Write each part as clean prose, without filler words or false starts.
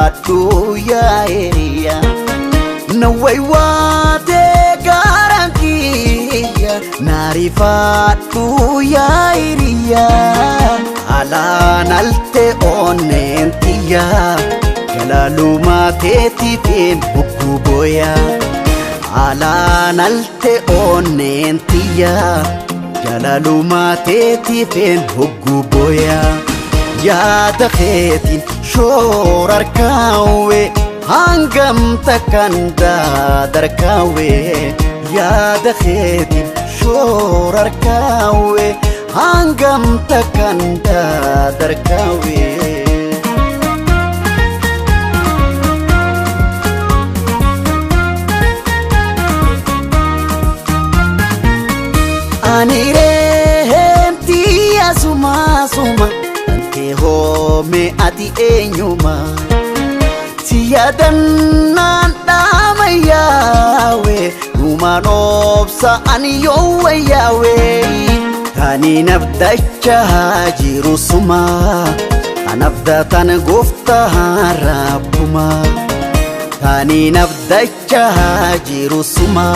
fadhu ya eriya nawai wate garankiya nari fadhu ya eriya alanalte onentiya jalaluma tetifin bukuboya alanalte onentiya jalaluma tetifin bukuboya ya dakhetin shorar kawe hangam takanda darkawe ya dakhetin shorar kawe hangam takanda darkawe anirehemti asuma suma home ati enyuma tiyadannan dhamayawe numanobsa aniyowe yawe tani nabdacha jiru suma anabdatan gufta rabbuma tani nabdacha jiru suma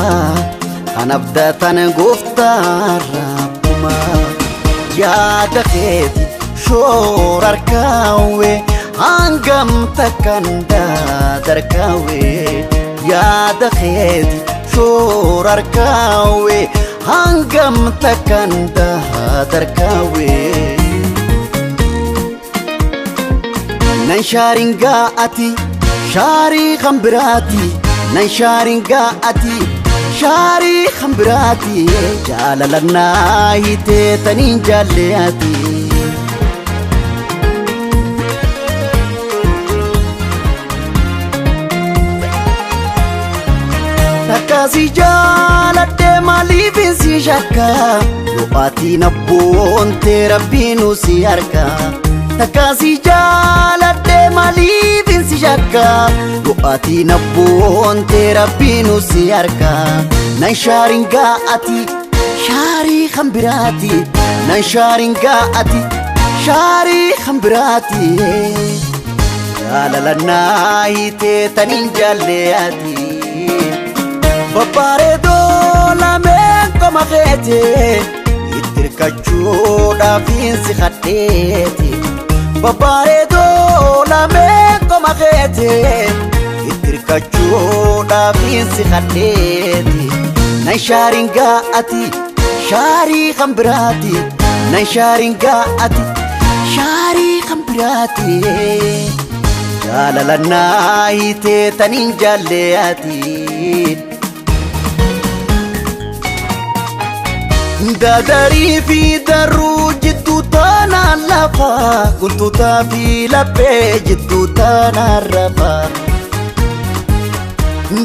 anabdatan gufta rabbuma ya dakheti shorar kawe hangam takanda darkawe ya dakheti shorar kawe hangam takanda darkawe nan sharinga ati shari khambrati nan sharinga ati shari khambrati jalalana hite tanin jalati Takasi jaladde malifin si shakka Lu'ati nabboon te rabbinu si harka Takasi jaladde malifin si shakka Lu'ati nabboon te rabbinu si harka Nan sharinga ati shari khambirati Nan sharinga ati shari khambirati Jalalanna hite tanin jalleati Babaredo lamen koma khete itirkachuda finsi khateti Babaredo lamen koma khete itirkachuda finsi khateti Nan sharinga ati shari khambrati Nan sharinga ati shari khambrati Jalalanna hite tanin jalleati Dadari fi daru jiddu tana lafa Kuntu tafi lappe jiddu tana rafa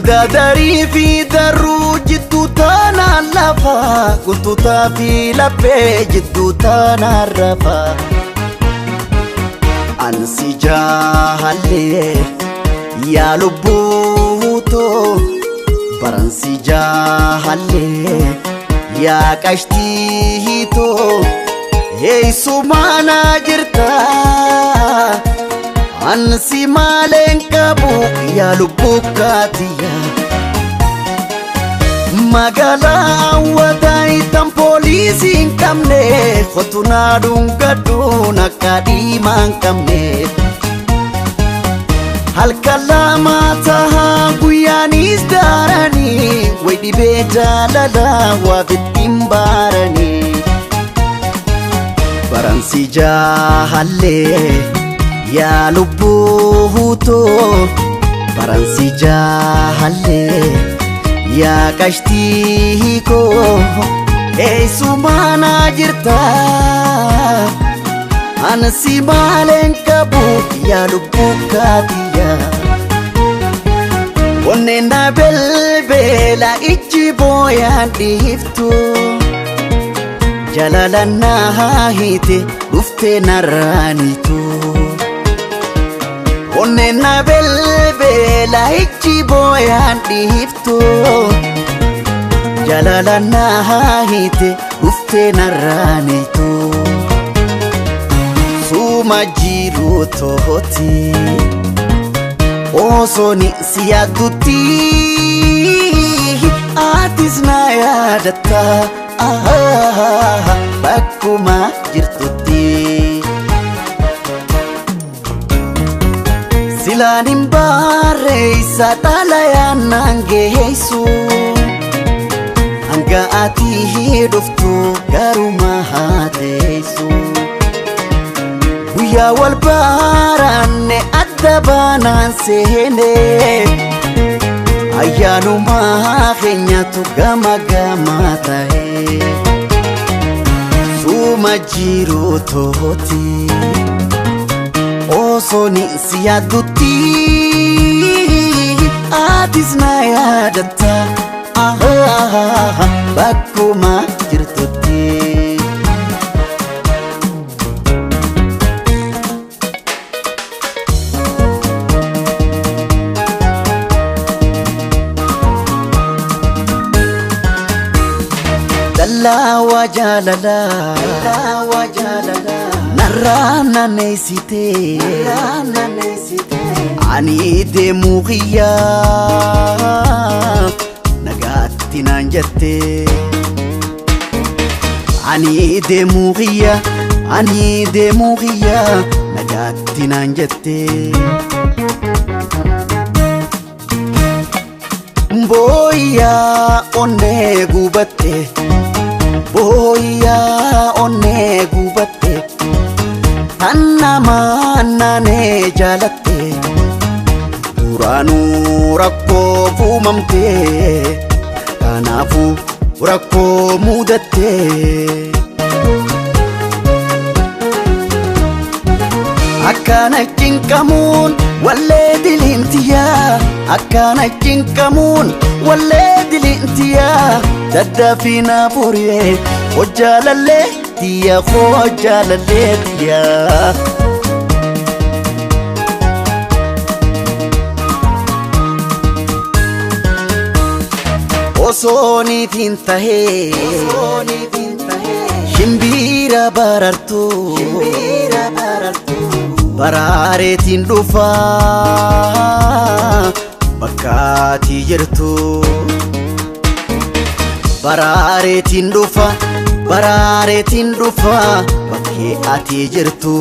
Dadari fi daru jiddu tana lafa Kuntu tafi lappe jiddu tana rafa Ansi jahalle ya lubbuto Baransi jahalle Ya kashtiito eessumana jirta ansi maleen qabu yaa lubbukaatiya magaalaa awwataayitan poolisiin qabne qotunaa dhungadhuun akka dhiimaan qabne halkan lama tahaa guyyaanis daaranii way dhibee jaalalaa waa fittiin baaranii baransi jaahallee yaa lubbuutoo baransi jaahallee yaa qashtii koo eessumana jirta ansi maleen qabu yaa lubbukaatiya Onnena belbela ichi boyan diftu Jalalanna hite ufte naranitu Onnena belbela ichi boyan diftu Jalalanna hite ufte naranitu Suma jiru tohoti osoni si yaadutti atis na yaadatta bakkuma jirtutti silaan hin barreessa xalayaan naan geessu hanga ati dhuftu garuma haateessu guyyaa wal baranne adda baanaan seene ayyaanuma keenyatu gama gama ta'e suma jiru tooti osoni si yaadutti atis na yaadatta bakkuma jirtutti Dalawa jalala narana nesite ani deemu qiyyaa nagaatti naan jette ani deemu qiyyaa nagaatti naan jette Boya onne gubatte Boya onne gubatte Tanna manane jalatte Duranu rakko fumamte Kanafu rakko mudatte Akkana cinqamuun wallee dilintiyaa Akkana cinqamuun wallee dilintiyaa Daddafina furee hojjaalallee tiyaa hojjaalallee tiyaa Osooniitiin tahee shimbira barartu Baraareetiin dhufaa bakkaati jirtu Baraareetiin dhufaa bakkee ati jirtu